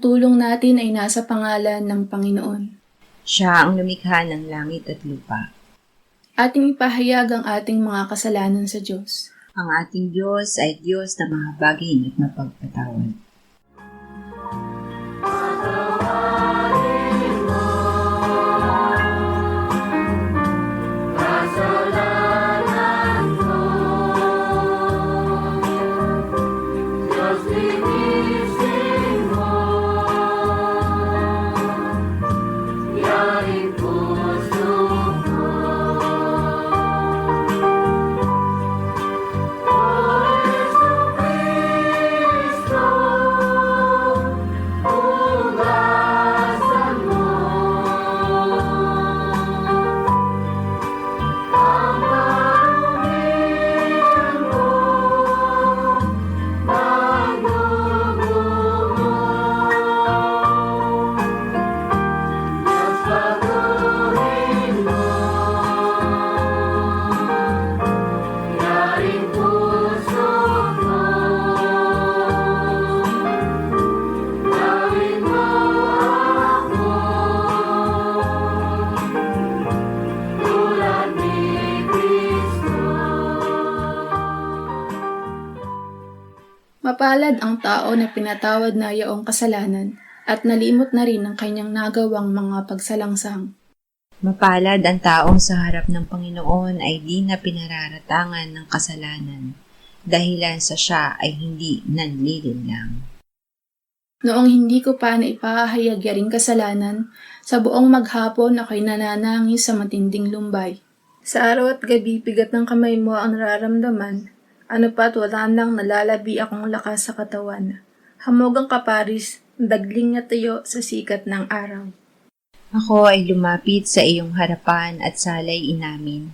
tulong natin ay nasa pangalan ng Panginoon. Siya ang lumikha ng langit at lupa. Ating ipahayag ang ating mga kasalanan sa Diyos. Ang ating Diyos ay Diyos na mahabagin at mapagpatawad. Mapalad ang tao na pinatawad na yaong kasalanan at nalimot na rin ang kanyang nagawang mga pagsalangsang. Mapalad ang taong sa harap ng Panginoon ay di na pinararatangan ng kasalanan, dahilan sa siya ay hindi nanlilinlang. Noong hindi ko pa naipahayag yaring kasalanan, sa buong maghapon ako'y nananangis sa matinding lumbay. Sa araw at gabi, bigat ng kamay mo ang nararamdaman. Ano pa't wala nang nalalabi akong lakas sa katawan. Hamog ang kaparis, dagling na tayo sa sikat ng araw. Ako ay lumapit sa iyong harapan at salay inamin.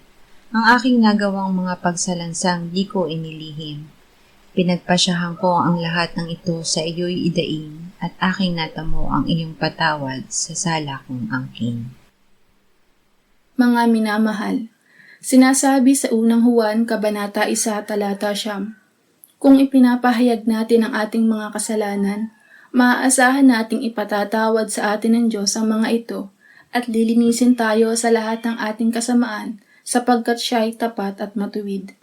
Ang aking nagawang mga pagsalansang di ko inilihim. Pinagpasyahan ko ang lahat ng ito sa iyo'y idaing at aking natamo ang iyong patawad sa sala kong angkin. Mga minamahal, sinasabi sa unang Juan, Kabanata 1, Talata 9, kung ipinapahayag natin ang ating mga kasalanan, maaasahan nating ipatatawad sa atin ng Diyos ang mga ito at lilinisin tayo sa lahat ng ating kasamaan sapagkat siya ay tapat at matuwid.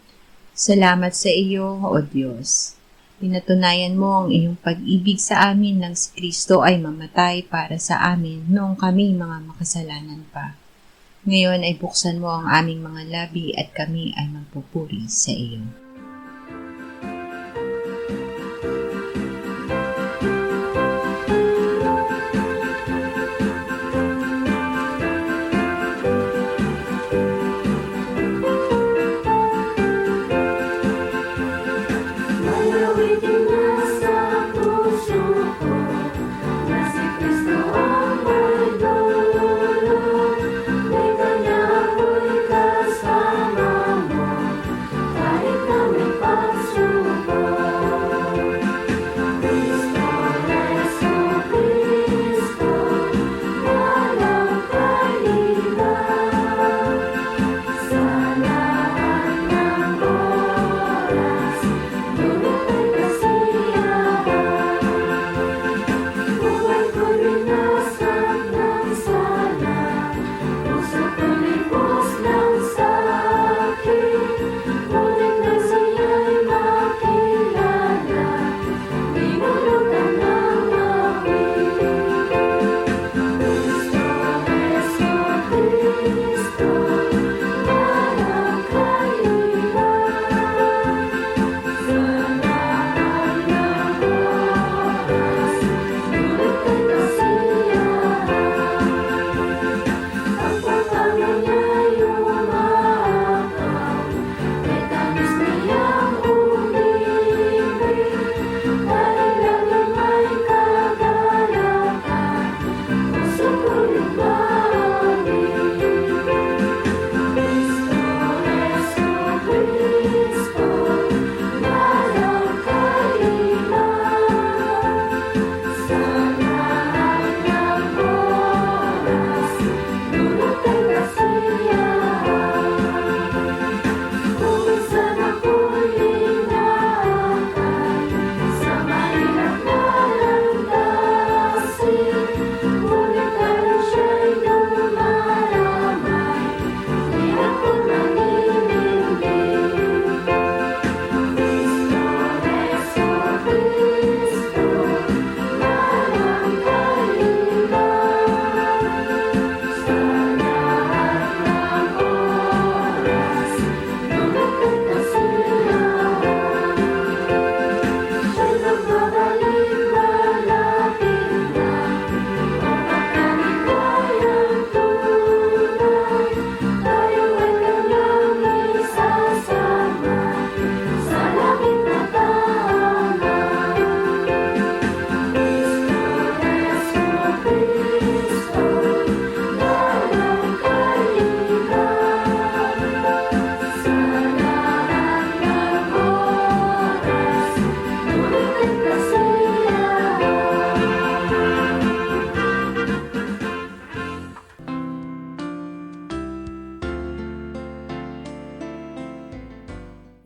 Salamat sa iyo, O Diyos. Pinatunayan mo ang iyong pag-ibig sa amin nang si Kristo ay mamatay para sa amin noong kami mga makasalanan pa. Ngayon ay buksan mo ang aming mga labi at kami ay magpupuri sa iyo. Kahit na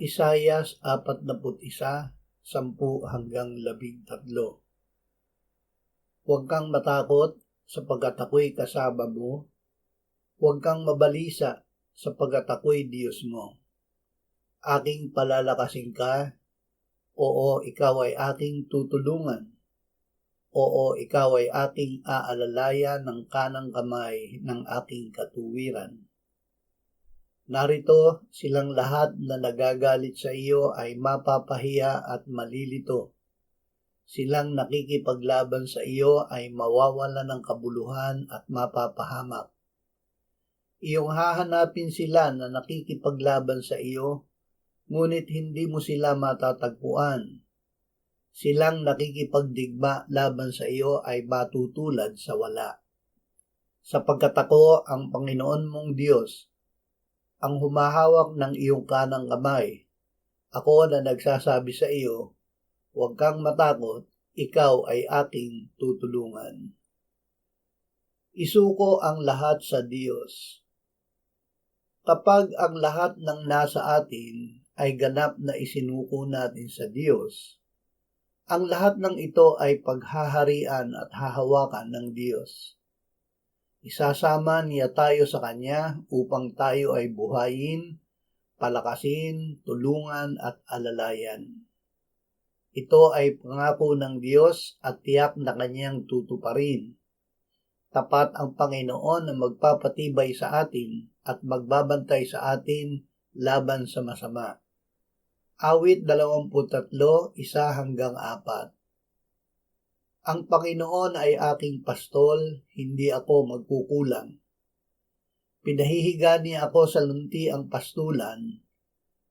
Isayas 41, 10-13. Huwag kang matakot sapagkat ako'y kasama mo. Huwag kang mabalisa sapagkat ako'y Diyos mo. Aking palalakasin ka. Oo, ikaw ay aking tutulungan. Oo, ikaw ay aking aalalaya ng kanang kamay ng aking katuwiran. Narito silang lahat na nagagalit sa iyo ay mapapahiya at malilito. Silang nakikipaglaban sa iyo ay mawawala ng kabuluhan at mapapahamak. Iyong hahanapin sila na nakikipaglaban sa iyo, ngunit hindi mo sila matatagpuan. Silang nakikipagdigma laban sa iyo ay matutulad sa wala. Sapagkat ako ang Panginoon mong Diyos, ang humahawak ng iyong kanang kamay. Ako na nagsasabi sa iyo, huwag kang matakot, ikaw ay aking tutulungan. Isuko ang lahat sa Diyos. Kapag ang lahat ng nasa atin ay ganap na isinuko natin sa Diyos, ang lahat ng ito ay paghaharian at hahawakan ng Diyos. Isasama niya tayo sa Kanya upang tayo ay buhayin, palakasin, tulungan at alalayan. Ito ay pangako ng Diyos at tiyak na Kanyang tutuparin. Tapat ang Panginoon na magpapatibay sa atin at magbabantay sa atin laban sa masama. Awit 23, 1-4. Ang Panginoon ay aking pastol, hindi ako magkukulang. Pinahihiga niya ako sa luntiang pastulan,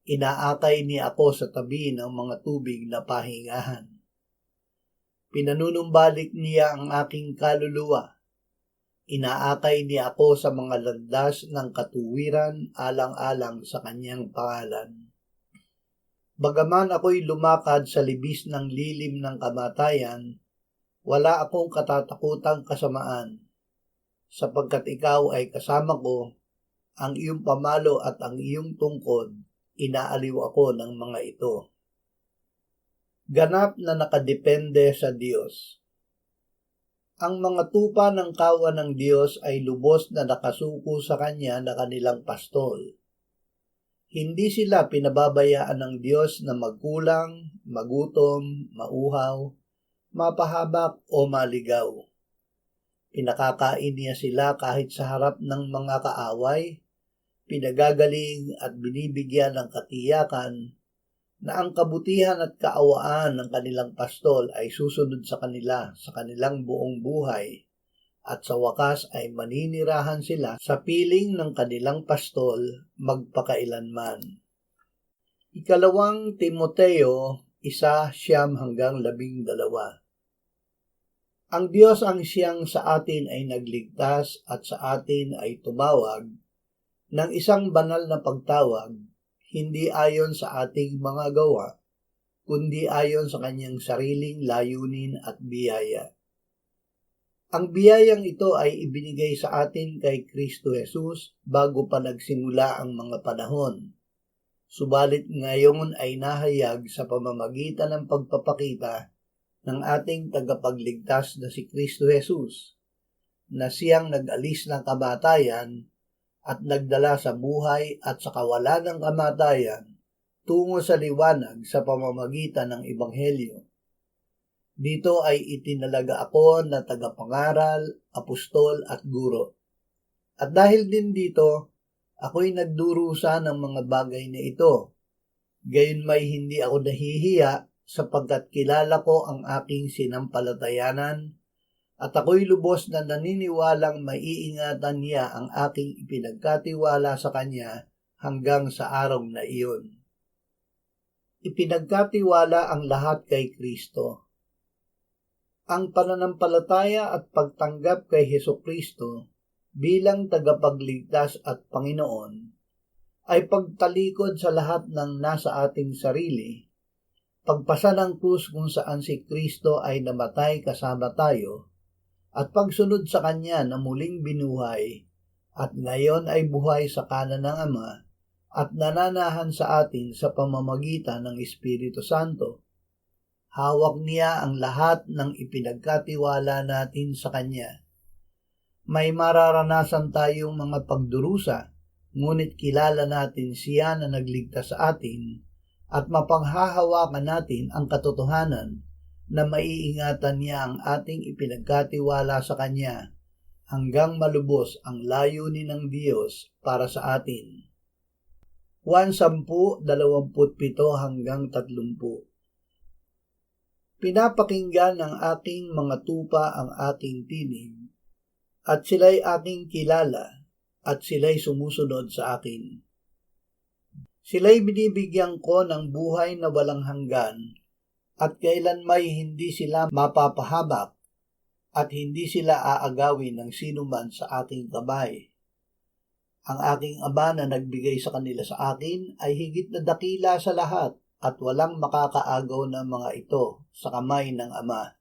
inaakay niya ako sa tabi ng mga tubig na pahingahan. Pinanunumbalik niya ang aking kaluluwa, inaakay niya ako sa mga landas ng katuwiran alang-alang sa kanyang pangalan. Bagaman ako'y lumakad sa libis ng lilim ng kamatayan, wala akong katatakutang kasamaan, sapagkat ikaw ay kasama ko, ang iyong pamalo at ang iyong tungkod, inaaliw ako ng mga ito. Ganap na nakadepende sa Diyos. Ang mga tupa ng kawan ng Diyos ay lubos na nakasuko sa Kanya na kanilang pastol. Hindi sila pinababayaan ng Diyos na magkulang, magutom, mauhaw, mapahabak o maligaw. Pinakakain niya sila kahit sa harap ng mga kaaway, pinagagaling at binibigyan ng katiyakan na ang kabutihan at kaawaan ng kanilang pastol ay susunod sa kanila sa kanilang buong buhay, at sa wakas ay maninirahan sila sa piling ng kanilang pastol magpakailanman. Ikalawang Timoteo 1:9-12. Ang Diyos ang siyang sa atin ay nagligtas at sa atin ay tumawag ng isang banal na pagtawag, hindi ayon sa ating mga gawa, kundi ayon sa kanyang sariling layunin at biyaya. Ang biyayang ito ay ibinigay sa atin kay Kristo Jesus bago pa nagsimula ang mga panahon. Subalit ngayon ay nahayag sa pamamagitan ng pagpapakita ng ating tagapagligtas na si Kristo Jesus, na siyang nag-alis ng kamatayan at nagdala sa buhay at sa kawalan ng kamatayan tungo sa liwanag sa pamamagitan ng Ebanghelyo. Dito ay itinalaga ako na tagapangaral, apostol at guro. At dahil din dito, ako'y nagdurusa ng mga bagay na ito. Gayunmay hindi ako nahihiya sapagkat kilala ko ang aking sinampalatayanan at ako'y lubos na naniniwalang maiingatan niya ang aking ipinagkatiwala sa kanya hanggang sa araw na iyon. Ipinagkatiwala ang lahat kay Kristo. Ang pananampalataya at pagtanggap kay Hesukristo bilang tagapagligtas at Panginoon ay pagtalikod sa lahat ng nasa ating sarili, pagpasa ng krus kung saan si Kristo ay namatay kasama tayo, at pagsunod sa Kanya na muling binuhay at ngayon ay buhay sa kanan ng Ama at nananahan sa atin sa pamamagitan ng Espiritu Santo. Hawak niya ang lahat ng ipinagkatiwala natin sa Kanya. May mararanasan tayong mga pagdurusa, ngunit kilala natin siya na nagligtas sa atin at mapanghahawakan natin ang katotohanan na maiingatan niya ang ating ipinagkatiwala sa Kanya hanggang malubos ang layunin ng Diyos para sa atin. 1:10-27 hanggang 30. Pinapakinggan ng aking mga tupa ang aking tinig, at sila'y aking kilala, at sila'y sumusunod sa akin. Sila'y binibigyan ko ng buhay na walang hanggan, at kailan may hindi sila mapapahamak, at hindi sila aagawin ng sinuman sa aking kamay. Ang aking Ama na nagbigay sa kanila sa akin ay higit na dakila sa lahat, at walang makakaagaw ng mga ito sa kamay ng Ama.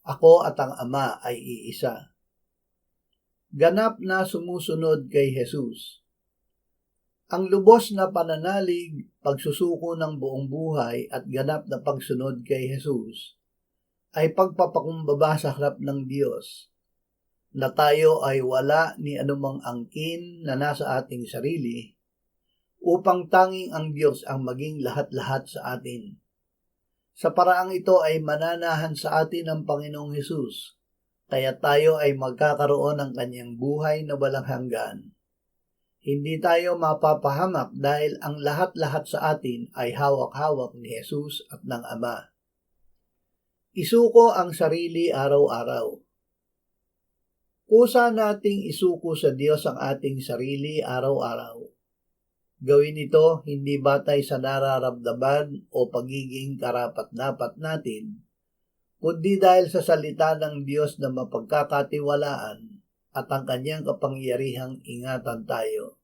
Ako at ang Ama ay iisa. Ganap na sumusunod kay Jesus. Ang lubos na pananalig, pagsusuko ng buong buhay at ganap na pagsunod kay Jesus ay pagpapakumbaba sa harap ng Diyos, na tayo ay wala ni anumang angkin na nasa ating sarili, upang tanging ang Diyos ang maging lahat-lahat sa atin. Sa paraang ito ay mananahan sa atin ang Panginoong Hesus, kaya tayo ay magkakaroon ng kanyang buhay na walang hanggan. Hindi tayo mapapahamak dahil ang lahat-lahat sa atin ay hawak-hawak ni Hesus at ng Ama. Isuko ang sarili araw-araw. Kusa nating isuko sa Diyos ang ating sarili araw-araw. Gawin ito hindi batay sa nararamdaman o pagiging karapat-dapat natin, kundi dahil sa salita ng Diyos na mapagkakatiwalaan at ang kanyang kapangyarihang ingatan tayo.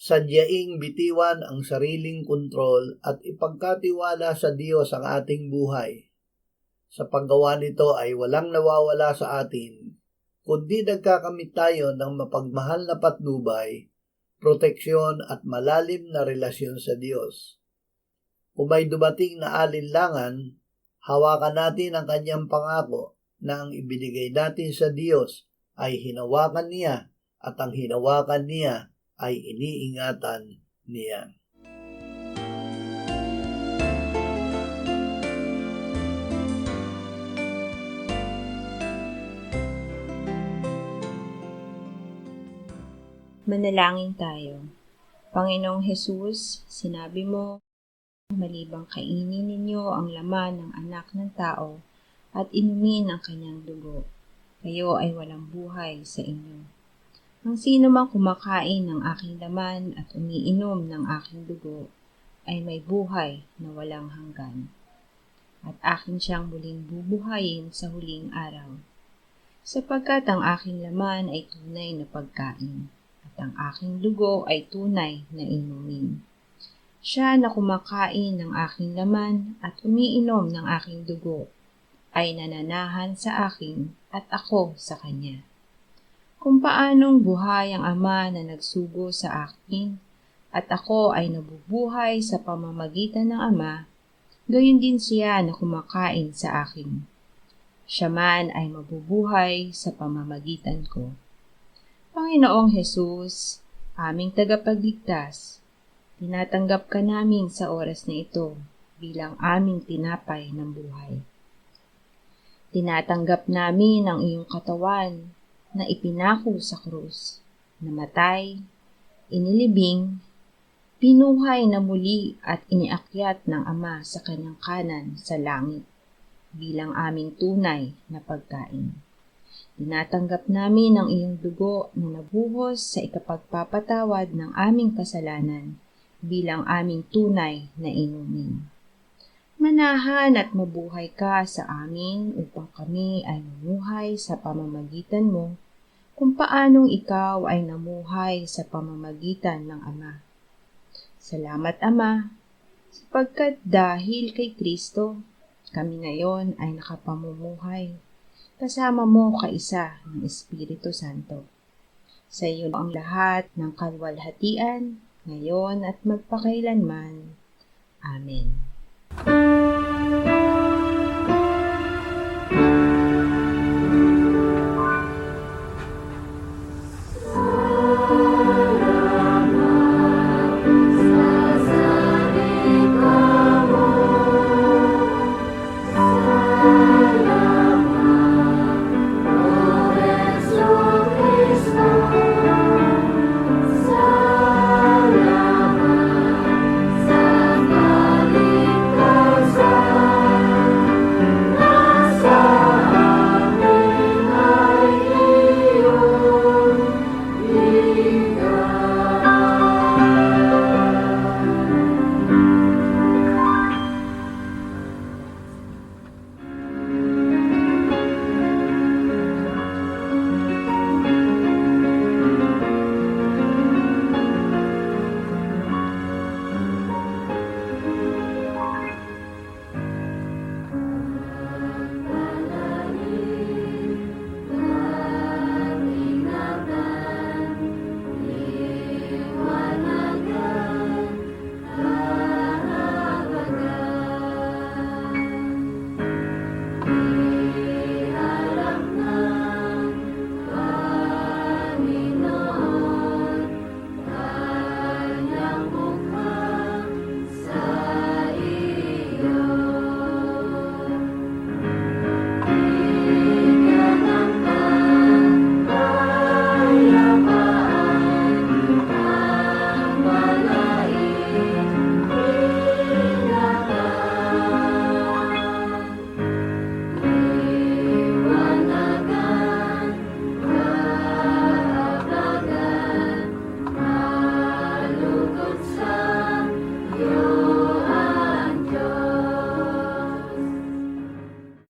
Sadyaing bitiwan ang sariling kontrol at ipagkatiwala sa Diyos ang ating buhay. Sa paggawa nito ay walang nawawala sa atin, kundi nagkakamit tayo ng mapagmahal na patnubay, proteksyon at malalim na relasyon sa Diyos. Kung may dumating na alinlangan, hawakan natin ang kanyang pangako na ang ibinigay natin sa Diyos ay hinawakan niya at ang hinawakan niya ay iniingatan niya. Manalangin tayo. Panginoong Hesus, sinabi mo, malibang kainin ninyo ang laman ng anak ng tao at inumin ang kanyang dugo, kayo ay walang buhay sa inyo. Ang sino mang kumakain ng aking laman at umiinom ng aking dugo ay may buhay na walang hanggan, at akin siyang muling bubuhayin sa huling araw, sapagkat ang aking laman ay tunay na pagkain, at ang aking dugo ay tunay na inumin. Siya na kumakain ng aking laman at umiinom ng aking dugo ay nananahan sa akin at ako sa kanya. Kung paanong buhay ang Ama na nagsugo sa akin at ako ay nabubuhay sa pamamagitan ng Ama, gayon din siya na kumakain sa akin. Siya man ay mabubuhay sa pamamagitan ko. Panginoong Hesus, aming tagapagligtas, tinatanggap ka namin sa oras na ito bilang aming tinapay ng buhay. Tinatanggap namin ang iyong katawan na ipinako sa krus, namatay, inilibing, pinuhay na muli at iniakyat ng Ama sa kanyang kanan sa langit bilang aming tunay na pagkain. Tinatanggap namin ang iyong dugo na nabuhos sa ikapagpapatawad ng aming kasalanan bilang aming tunay na inumin. Manahan at mabuhay ka sa amin upang kami ay mamuhay sa pamamagitan mo kung paanong ikaw ay namuhay sa pamamagitan ng Ama. Salamat, Ama, sapagkat dahil kay Kristo, kami ngayon ay nakapamumuhay kasama mo kaisa ng Espiritu Santo. Sa iyo ang lahat ng kalwalhatian, ngayon at magpakailanman. Amen.